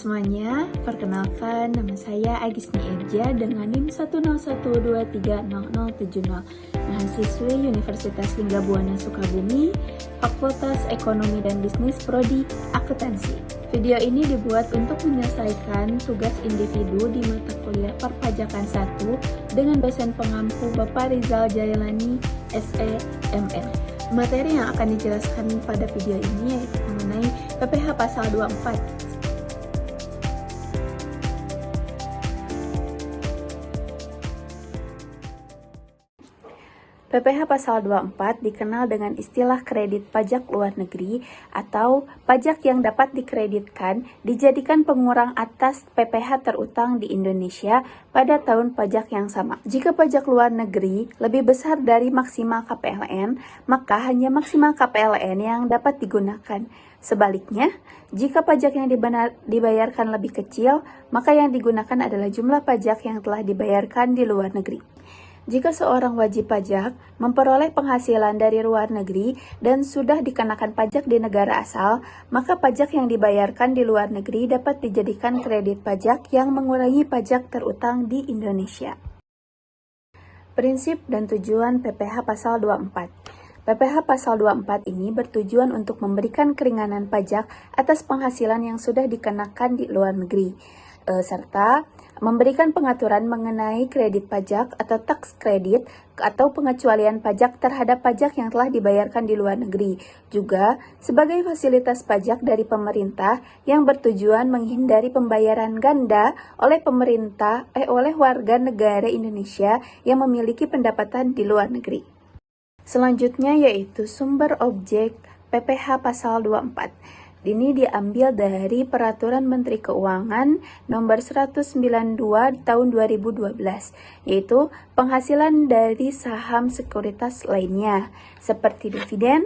semuanya, perkenalkan nama saya Agisni Erja dengan NIM 101230070, mahasiswi Universitas Linggabuana Sukabumi, Fakultas Ekonomi dan Bisnis Prodi Akuntansi. Video ini dibuat untuk menyelesaikan tugas individu di mata kuliah Perpajakan 1 dengan dosen pengampu Bapak Rizal Jailani, SE.ML. Materi yang akan dijelaskan pada video ini yaitu mengenai PPh Pasal 24. PPh Pasal 24 dikenal dengan istilah kredit pajak luar negeri atau pajak yang dapat dikreditkan dijadikan pengurang atas PPh terutang di Indonesia pada tahun pajak yang sama. Jika pajak luar negeri lebih besar dari maksimal KPLN, maka hanya maksimal KPLN yang dapat digunakan. Sebaliknya, jika pajak yang dibayarkan lebih kecil, maka yang digunakan adalah jumlah pajak yang telah dibayarkan di luar negeri. Jika seorang wajib pajak memperoleh penghasilan dari luar negeri dan sudah dikenakan pajak di negara asal, maka pajak yang dibayarkan di luar negeri dapat dijadikan kredit pajak yang mengurangi pajak terutang di Indonesia. Prinsip dan tujuan PPh Pasal 24. PPh Pasal 24 ini bertujuan untuk memberikan keringanan pajak atas penghasilan yang sudah dikenakan di luar negeri, serta memberikan pengaturan mengenai kredit pajak atau tax credit atau pengecualian pajak terhadap pajak yang telah dibayarkan di luar negeri. Juga sebagai fasilitas pajak dari pemerintah yang bertujuan menghindari pembayaran ganda oleh oleh warga negara Indonesia yang memiliki pendapatan di luar negeri. Selanjutnya yaitu sumber objek PPh Pasal 24. Ini diambil dari Peraturan Menteri Keuangan Nomor 192 Tahun 2012, yaitu penghasilan dari saham sekuritas lainnya, seperti dividen,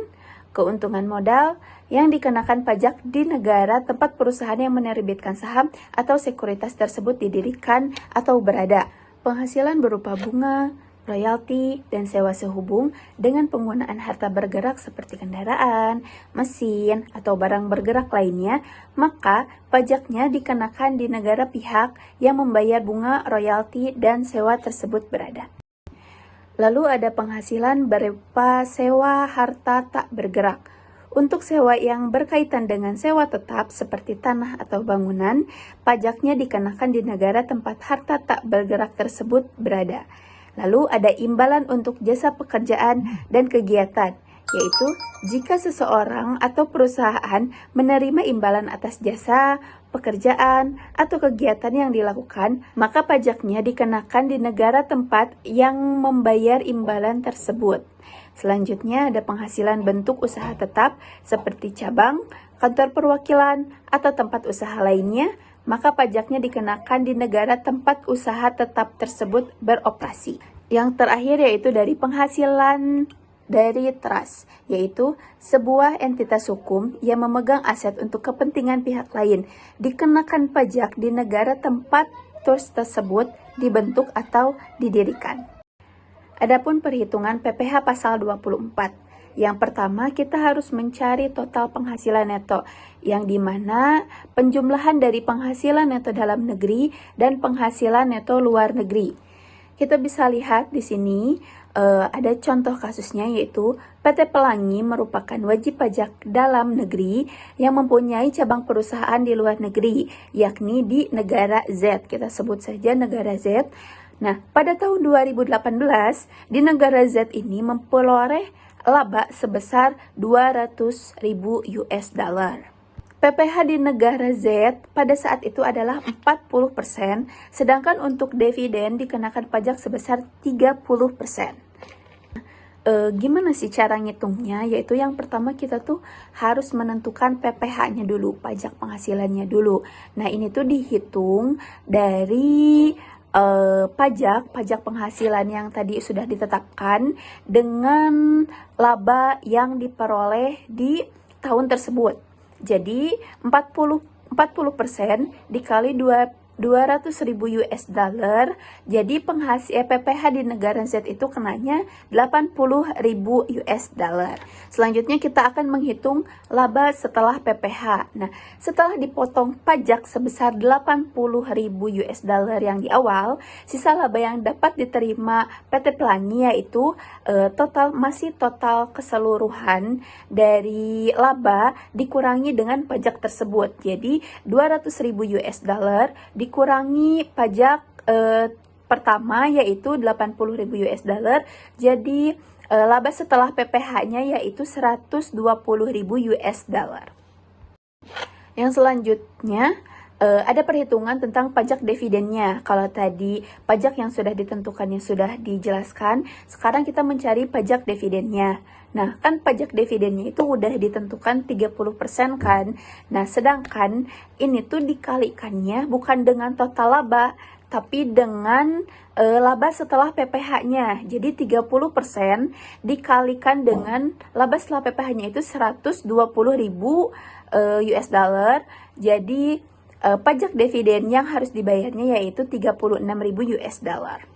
keuntungan modal yang dikenakan pajak di negara tempat perusahaan yang menerbitkan saham atau sekuritas tersebut didirikan atau berada. Penghasilan berupa bunga, royalti, dan sewa sehubung dengan penggunaan harta bergerak seperti kendaraan, mesin, atau barang bergerak lainnya, maka pajaknya dikenakan di negara pihak yang membayar bunga, royalti, dan sewa tersebut berada. Lalu ada penghasilan berupa sewa harta tak bergerak. Untuk sewa yang berkaitan dengan sewa tetap seperti tanah atau bangunan, pajaknya dikenakan di negara tempat harta tak bergerak tersebut berada. Lalu ada imbalan untuk jasa pekerjaan dan kegiatan, yaitu jika seseorang atau perusahaan menerima imbalan atas jasa, pekerjaan, atau kegiatan yang dilakukan, maka pajaknya dikenakan di negara tempat yang membayar imbalan tersebut. Selanjutnya ada penghasilan bentuk usaha tetap seperti cabang, kantor perwakilan, atau tempat usaha lainnya, maka pajaknya dikenakan di negara tempat usaha tetap tersebut beroperasi. Yang terakhir yaitu dari penghasilan dari trust, yaitu sebuah entitas hukum yang memegang aset untuk kepentingan pihak lain, dikenakan pajak di negara tempat trust tersebut dibentuk atau didirikan. Adapun perhitungan PPh Pasal 24. Yang pertama, kita harus mencari total penghasilan neto, yang dimana penjumlahan dari penghasilan neto dalam negeri dan penghasilan neto luar negeri. Kita bisa lihat di sini ada contoh kasusnya, yaitu PT Pelangi merupakan wajib pajak dalam negeri yang mempunyai cabang perusahaan di luar negeri, yakni di negara Z. Kita sebut saja negara Z. Nah, pada tahun 2018, di negara Z ini memperoleh laba sebesar 200.000 US dollar. PPh di negara Z pada saat itu adalah 40%, sedangkan untuk dividen dikenakan pajak sebesar 30%. Gimana sih cara ngitungnya? Yaitu yang pertama kita tuh harus menentukan PPh-nya dulu, pajak penghasilannya dulu. Nah, ini tuh dihitung dari pajak penghasilan yang tadi sudah ditetapkan dengan laba yang diperoleh di tahun tersebut. Jadi 40% dikali 200.000 US dollar, jadi PPH di negara Z itu kenanya 80.000 US dollar. Selanjutnya kita akan menghitung laba setelah PPH. Nah, setelah dipotong pajak sebesar 80.000 US dollar yang di awal, sisa laba yang dapat diterima PT Pelangi yaitu total keseluruhan dari laba dikurangi dengan pajak tersebut. Jadi 200.000 US dollar dikurangi pajak pertama yaitu 80.000 US dollar. Jadi laba setelah PPH-nya yaitu 120.000 US dollar. Yang selanjutnya ada perhitungan tentang pajak dividennya. Kalau tadi pajak yang sudah ditentukannya sudah dijelaskan, sekarang kita mencari pajak dividennya. Nah, kan pajak dividennya itu udah ditentukan 30% kan. Nah, sedangkan ini tuh dikalikannya bukan dengan total laba, tapi dengan laba setelah PPH-nya. Jadi 30% dikalikan dengan laba setelah PPH-nya itu 120.000 US dollar. Jadi pajak dividen yang harus dibayarnya yaitu 36.000 US dollar.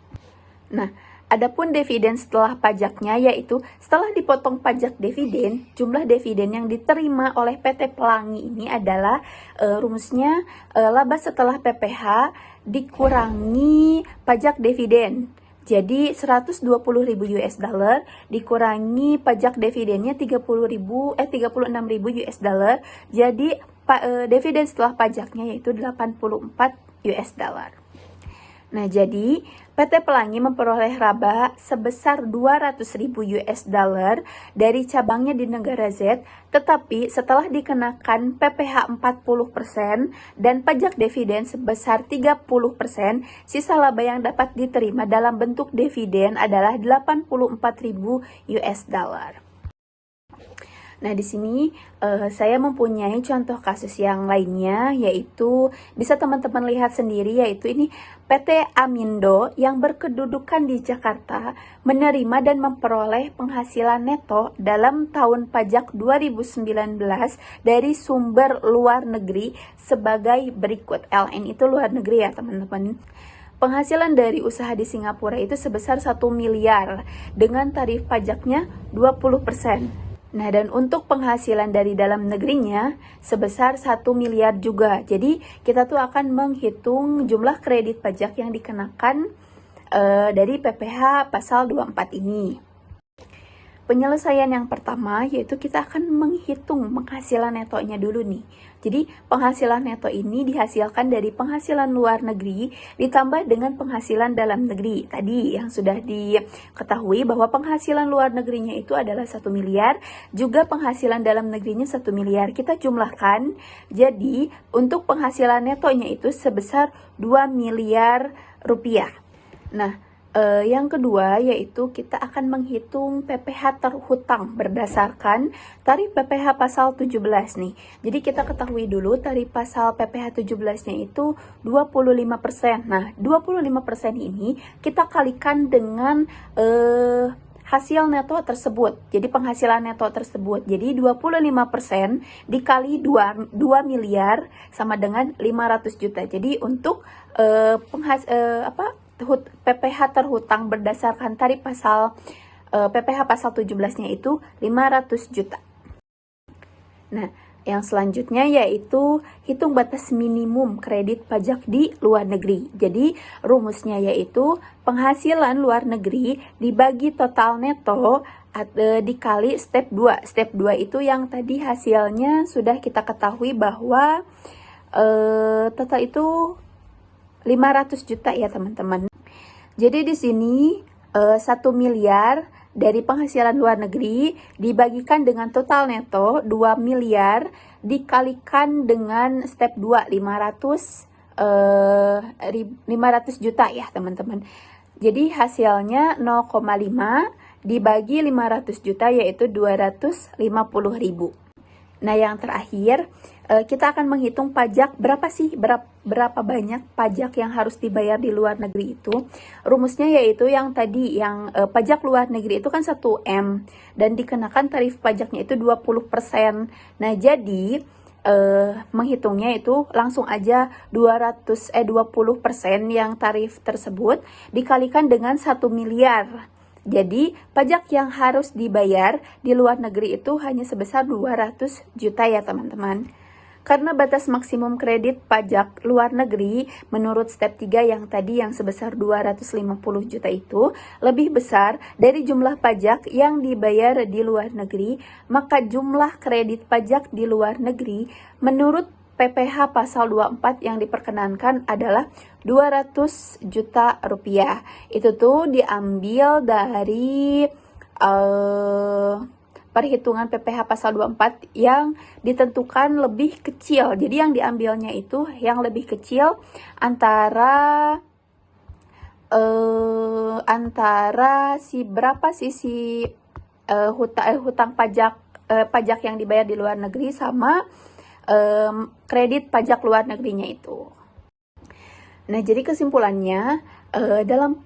Nah, adapun dividen setelah pajaknya yaitu setelah dipotong pajak dividen, jumlah dividen yang diterima oleh PT Pelangi ini adalah rumusnya laba setelah PPH dikurangi pajak dividen. Jadi 120.000 US dollar dikurangi pajak dividennya 36.000 US dollar. Jadi dividen setelah pajaknya yaitu 84 US dollar. Nah, jadi PT Pelangi memperoleh laba sebesar 200.000 US dollar dari cabangnya di negara Z, tetapi setelah dikenakan PPH 40% dan pajak dividen sebesar 30%, sisa laba yang dapat diterima dalam bentuk dividen adalah 84.000 US dollar. Nah, di sini saya mempunyai contoh kasus yang lainnya, yaitu bisa teman-teman lihat sendiri, yaitu ini PT Amindo yang berkedudukan di Jakarta menerima dan memperoleh penghasilan neto dalam tahun pajak 2019 dari sumber luar negeri sebagai berikut. LN itu luar negeri ya teman-teman. Penghasilan dari usaha di Singapura itu sebesar 1 miliar dengan tarif pajaknya 20%. Nah, dan untuk penghasilan dari dalam negerinya sebesar 1 miliar juga. Jadi, kita tuh akan menghitung jumlah kredit pajak yang dikenakan dari PPH pasal 24 ini. Penyelesaian yang pertama yaitu kita akan menghitung penghasilan netonya dulu nih. Jadi penghasilan neto ini dihasilkan dari penghasilan luar negeri ditambah dengan penghasilan dalam negeri. Tadi yang sudah diketahui bahwa penghasilan luar negerinya itu adalah 1 miliar, juga penghasilan dalam negerinya 1 miliar. Kita jumlahkan, jadi untuk penghasilan netonya itu sebesar 2 miliar rupiah. Nah, yang kedua yaitu kita akan menghitung PPH terhutang berdasarkan tarif PPH pasal 17 nih. Jadi kita ketahui dulu tarif pasal PPH 17-nya itu 25%. Nah, 25% ini kita kalikan dengan hasil neto tersebut. Jadi penghasilan neto tersebut. Jadi 25% dikali 2 miliar sama dengan 500 juta. Jadi untuk PPH terhutang berdasarkan tarif pasal PPH pasal 17-nya itu 500 juta. Nah, yang selanjutnya yaitu hitung batas minimum kredit pajak di luar negeri. Jadi rumusnya yaitu penghasilan luar negeri dibagi total neto dikali step 2. Step 2 itu yang tadi hasilnya sudah kita ketahui bahwa total itu 500 juta ya teman-teman. Jadi di sini 1 miliar dari penghasilan luar negeri dibagikan dengan total neto 2 miliar dikalikan dengan step 2 500 juta ya teman-teman. Jadi hasilnya 0,5 dibagi 500 juta yaitu 250.000. Nah, yang terakhir kita akan menghitung pajak berapa banyak pajak yang harus dibayar di luar negeri itu. Rumusnya yaitu yang tadi yang pajak luar negeri itu kan 1M dan dikenakan tarif pajaknya itu 20%. Nah, jadi menghitungnya itu langsung aja 20% yang tarif tersebut dikalikan dengan 1 miliar. Jadi, pajak yang harus dibayar di luar negeri itu hanya sebesar 200 juta ya teman-teman. Karena batas maksimum kredit pajak luar negeri menurut step 3 yang tadi yang sebesar 250 juta itu lebih besar dari jumlah pajak yang dibayar di luar negeri, maka jumlah kredit pajak di luar negeri menurut PPh pasal 24 yang diperkenankan adalah 200 juta rupiah. Itu tuh diambil dari perhitungan PPh pasal 24 yang ditentukan lebih kecil. Jadi yang diambilnya itu yang lebih kecil antara hutang pajak yang dibayar di luar negeri sama kredit pajak luar negerinya itu. Nah, jadi kesimpulannya dalam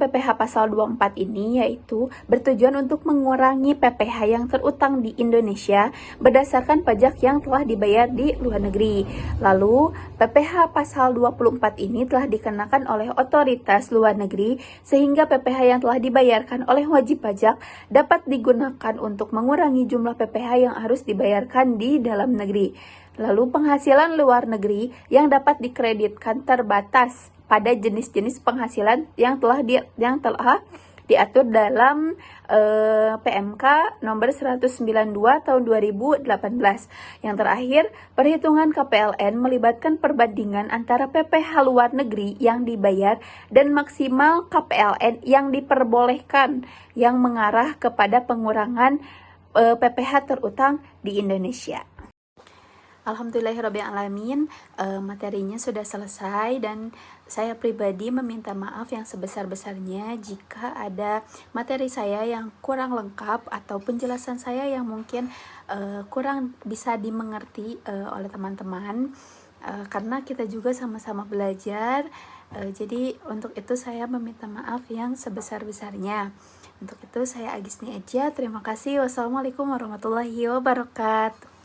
PPh pasal 24 ini yaitu bertujuan untuk mengurangi PPh yang terutang di Indonesia berdasarkan pajak yang telah dibayar di luar negeri. Lalu, PPh pasal 24 ini telah dikenakan oleh otoritas luar negeri sehingga PPh yang telah dibayarkan oleh wajib pajak dapat digunakan untuk mengurangi jumlah PPh yang harus dibayarkan di dalam negeri. Lalu penghasilan luar negeri yang dapat dikreditkan terbatas pada jenis-jenis penghasilan yang telah diatur dalam PMK nomor 192 tahun 2018. Yang terakhir, perhitungan KPLN melibatkan perbandingan antara PPh luar negeri yang dibayar dan maksimal KPLN yang diperbolehkan yang mengarah kepada pengurangan PPh terutang di Indonesia. Alhamdulillahirrabbilalamin, materinya sudah selesai dan saya pribadi meminta maaf yang sebesar-besarnya jika ada materi saya yang kurang lengkap atau penjelasan saya yang mungkin kurang bisa dimengerti oleh teman-teman, karena kita juga sama-sama belajar. Jadi untuk itu saya meminta maaf yang sebesar-besarnya. Untuk itu saya Agisni aja. Terima kasih. Wassalamualaikum warahmatullahi wabarakatuh.